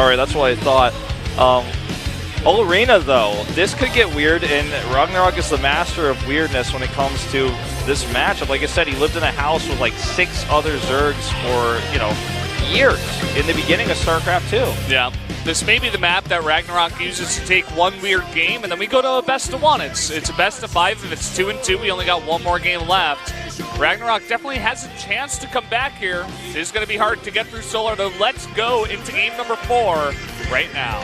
sorry. That's what I thought. Arena, though, this could get weird, and RagnaroK is the master of weirdness when it comes to this matchup. Like I said, he lived in a house with like 6 other Zergs for, you know, years in the beginning of StarCraft 2. Yeah. This may be the map that RagnaroK uses to take one weird game, and then we go to a best of 1. It's a best of 5. If it's 2-2, we only got one more game left. RagnaroK definitely has a chance to come back here. It is going to be hard to get through Solar, though. Let's go into game number 4 right now.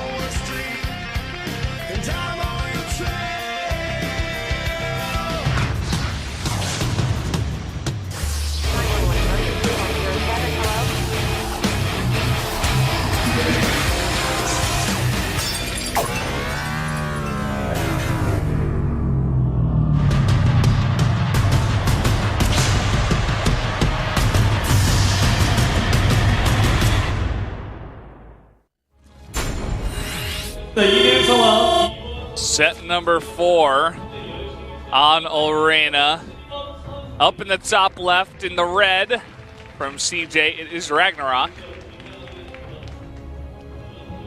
Set number 4 on Arena. Up in the top left in the red from CJ, it is RagnaroK.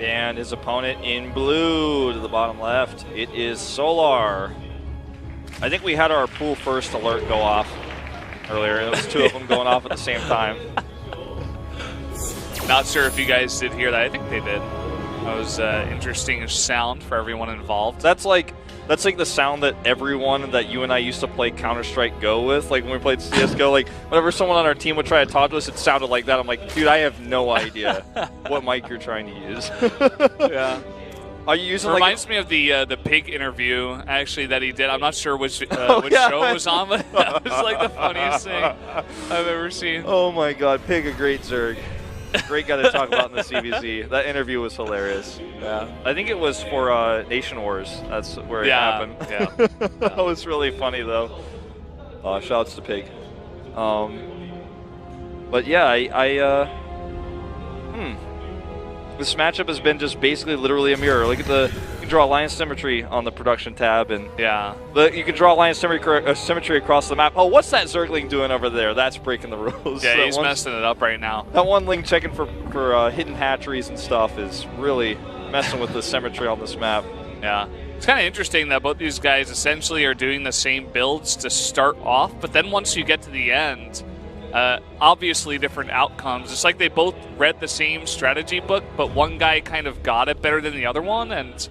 And his opponent in blue to the bottom left, it is Solar. I think we had our pool first alert go off earlier. It was 2 of them going off at the same time. Not sure if you guys did hear that. I think they did. That was interesting sound for everyone involved. That's like the sound that everyone that you and I used to play Counter-Strike Go with. Like when we played CSGO, like whenever someone on our team would try to talk to us, it sounded like that. I'm like, dude, I have no idea what mic you're trying to use. Yeah. Are you using? Reminds me of the pig interview actually that he did. I'm not sure which show it was on, but that was like the funniest thing I've ever seen. Oh my God, Pig, a great Zerg. Great guy to talk about in the CBZ. That interview was hilarious. Yeah, I think it was for Nation Wars. That's where it happened. Yeah, That was really funny though. Shouts to Pig. But yeah, this matchup has been just basically literally a mirror. Look at you can draw line symmetry on the production tab, and you can draw line symmetry across the map. Oh, what's that Zergling doing over there? That's breaking the rules. Yeah, he's messing it up right now. That one Ling checking for hidden hatcheries and stuff is really messing with the symmetry on this map. Yeah. It's kind of interesting that both these guys essentially are doing the same builds to start off, but then once you get to the end, obviously different outcomes. It's like they both read the same strategy book, but one guy kind of got it better than the other one, and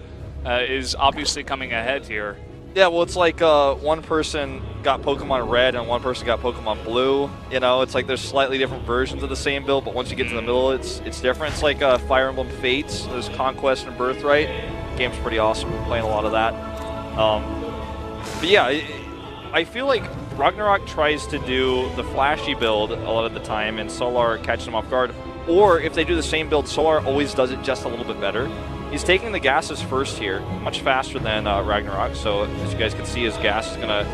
is obviously coming ahead here. Yeah, well, it's like one person got Pokemon Red and one person got Pokemon Blue. You know, it's like there's slightly different versions of the same build, but once you get to the middle, it's different. It's like Fire Emblem Fates. There's Conquest and Birthright. Game's pretty awesome. We're playing a lot of that. But yeah, I feel like RagnaroK tries to do the flashy build a lot of the time, and Solar catches him off guard. Or if they do the same build, Solar always does it just a little bit better. He's taking the gases first here, much faster than RagnaroK. So as you guys can see, his gas is going to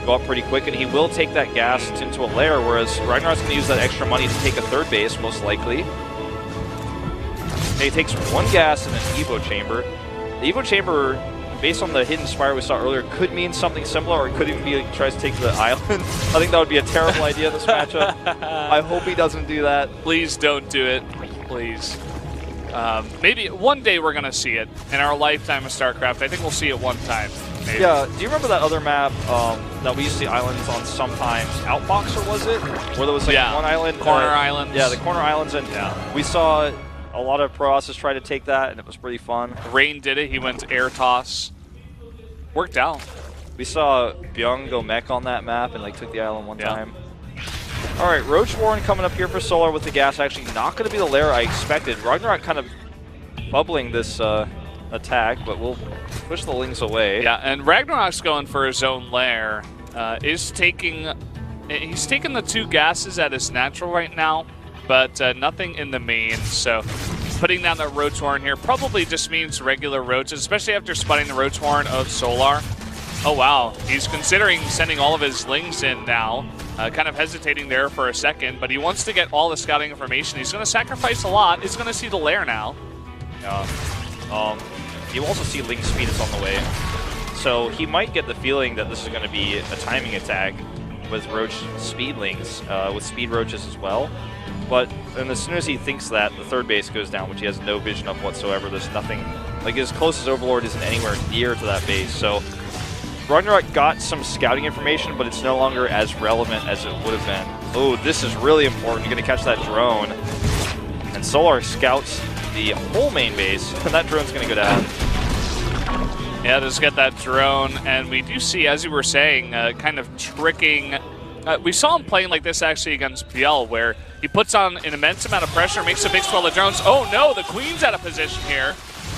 go up pretty quick, and he will take that gas into a lair, whereas RagnaroK's going to use that extra money to take a third base, most likely. And he takes 1 gas in an Evo Chamber. The Evo Chamber, based on the hidden spire we saw earlier, could mean something similar, or it could even be like he tries to take the island. I think that would be a terrible idea in this matchup. I hope he doesn't do that. Please don't do it. Please. Maybe one day we're going to see it in our lifetime of StarCraft. I think we'll see it one time. Maybe. Yeah, do you remember that other map that we used to see islands on sometimes? Outboxer, was it? Where there was like one island? Corner islands. Yeah, the corner islands. And we saw a lot of pro Aussies try to take that, and it was pretty fun. Rain did it. He went to air toss. Worked out. We saw Byung go mech on that map and like took the island one time. All right, Roach Warren coming up here for Solar with the gas. Actually not going to be the lair I expected. RagnaroK kind of bubbling this attack, but we'll push the Lings away. Yeah, and RagnaroK's going for his own lair. He's taking the 2 gases at his natural right now, but nothing in the main. So putting down the Roach Warren here probably just means regular roaches, especially after spotting the Roach Warren of Solar. Oh wow, he's considering sending all of his Lings in now. Kind of hesitating there for a second, but he wants to get all the scouting information. He's going to sacrifice a lot. He's going to see the lair now. You also see Ling speed is on the way. So he might get the feeling that this is going to be a timing attack, with roach speedlings, with speed roaches as well. But and as soon as he thinks that, the third base goes down, which he has no vision of whatsoever. There's nothing, like his closest overlord isn't anywhere near to that base. So RagnaroK got some scouting information, but it's no longer as relevant as it would have been. Oh, this is really important. You're going to catch that drone. And Solar scouts the whole main base, and that drone's going to go down. Yeah, just get that drone, and we do see, as you were saying, kind of tricking. We saw him playing like this actually against Biel, where he puts on an immense amount of pressure, makes a big swell of drones. Oh no, the Queen's out of position here.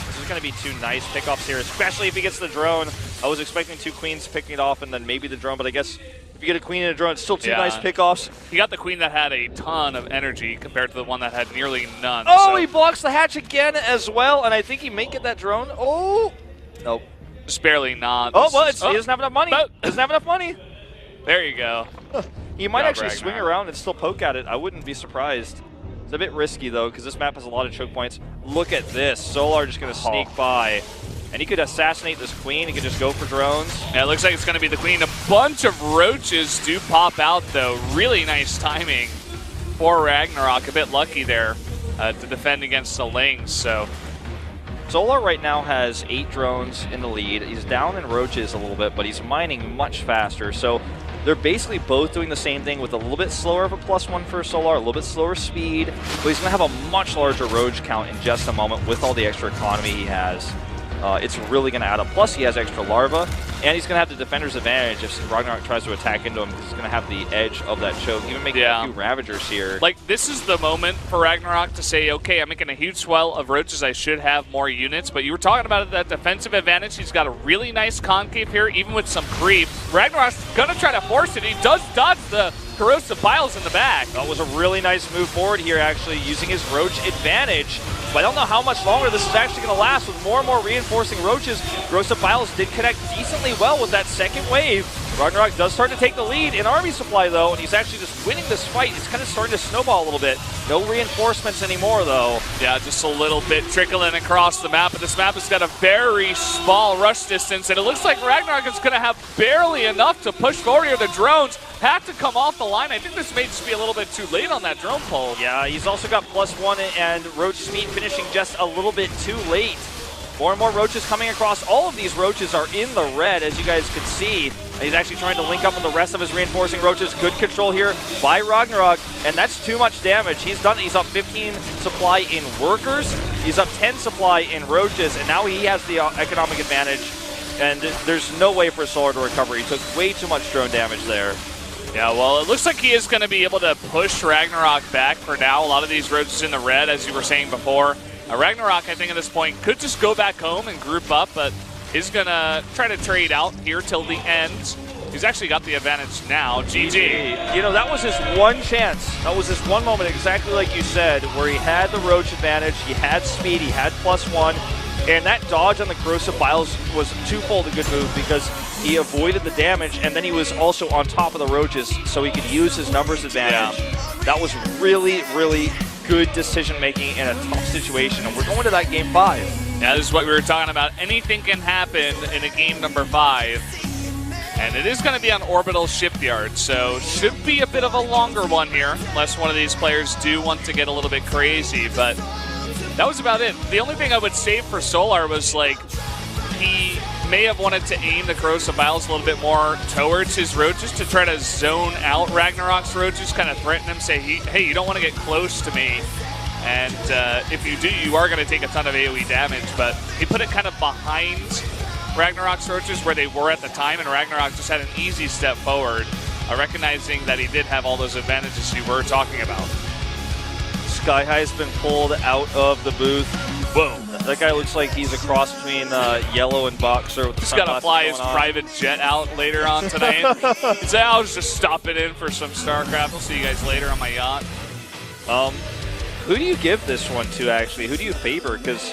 This is going to be 2 nice pickoffs here, especially if he gets the drone. I was expecting 2 Queens picking it off and then maybe the drone, but I guess if you get a Queen and a drone, it's still 2 nice pickoffs. He got the Queen that had a ton of energy compared to the one that had nearly none. Oh, so he blocks the hatch again as well, and I think he may get that drone. Oh, nope. Just barely not. Oh, well, he doesn't have enough money. Doesn't have enough money. There you go. He might actually swing around and still poke at it. I wouldn't be surprised. It's a bit risky, though, because this map has a lot of choke points. Look at this. Solar just going to sneak by. And he could assassinate this Queen. He could just go for drones. Yeah, it looks like it's going to be the Queen. A bunch of roaches do pop out, though. Really nice timing for RagnaroK. A bit lucky there to defend against the Lings. So Solar right now has 8 drones in the lead. He's down in roaches a little bit, but he's mining much faster. So they're basically both doing the same thing with a little bit slower of a +1 for Solar, a little bit slower speed, but he's going to have a much larger roach count in just a moment with all the extra economy he has. It's really going to add up. Plus, he has extra larva, and he's going to have the defender's advantage if RagnaroK tries to attack into him, because he's going to have the edge of that choke, even making a few Ravagers here. Like, this is the moment for RagnaroK to say, okay, I'm making a huge swell of roaches. I should have more units. But you were talking about that defensive advantage. He's got a really nice concave here, even with some creep. RagnaroK's going to try to force it. He does dodge the corrosive piles in the back. That was a really nice move forward here, actually, using his roach advantage. But I don't know how much longer this is actually going to last with more and more reinforcing roaches. Corrosive piles did connect decently well with that second wave. RagnaroK does start to take the lead in army supply, though, and he's actually just winning this fight. It's kind of starting to snowball a little bit. No reinforcements anymore, though. Yeah, just a little bit trickling across the map, but this map has got a very small rush distance, and it looks like RagnaroK is going to have barely enough to push forward here. The drones have to come off the line. I think this may just be a little bit too late on that drone pull. Yeah, he's also got +1 and roach speed finishing just a little bit too late. More and more roaches coming across. All of these roaches are in the red, as you guys can see. And he's actually trying to link up with the rest of his reinforcing roaches. Good control here by RagnaroK, and that's too much damage. He's done it. He's up 15 supply in workers. He's up 10 supply in roaches, and now he has the economic advantage. And there's no way for Solar to recover. He took way too much drone damage there. Yeah, well, it looks like he is going to be able to push RagnaroK back for now. A lot of these roaches in the red, as you were saying before. RagnaroK, I think at this point, could just go back home and group up, but is going to try to trade out here till the end. He's actually got the advantage now. GG. You know, that was his one chance. That was his one moment, exactly like you said, where he had the roach advantage, he had speed, he had +1, and that dodge on the corrosive piles was twofold a good move because he avoided the damage, and then he was also on top of the roaches, so he could use his numbers advantage. Yeah. That was really, really good decision-making in a tough situation, and we're going to that game 5. Yeah, this is what we were talking about. Anything can happen in a game number 5. And it is going to be on Orbital Shipyard, so should be a bit of a longer one here, unless one of these players do want to get a little bit crazy, but that was about it. The only thing I would say for Solar was, like, he may have wanted to aim the corrosive piles a little bit more towards his roaches to try to zone out RagnaroK's roaches, kind of threaten him, say, hey, you don't want to get close to me. And if you do, you are going to take a ton of AoE damage, but he put it kind of behind RagnaroK's roaches where they were at the time, and RagnaroK just had an easy step forward, recognizing that he did have all those advantages you were talking about. Skyhigh's been pulled out of the booth. Boom. That guy looks like he's a cross between Yellow and Boxer. He's got to fly his private jet out later on tonight. He's like, I was just stopping in for some Starcraft. I'll see you guys later on my yacht. Who do you give this one to, actually? Who do you favor? Because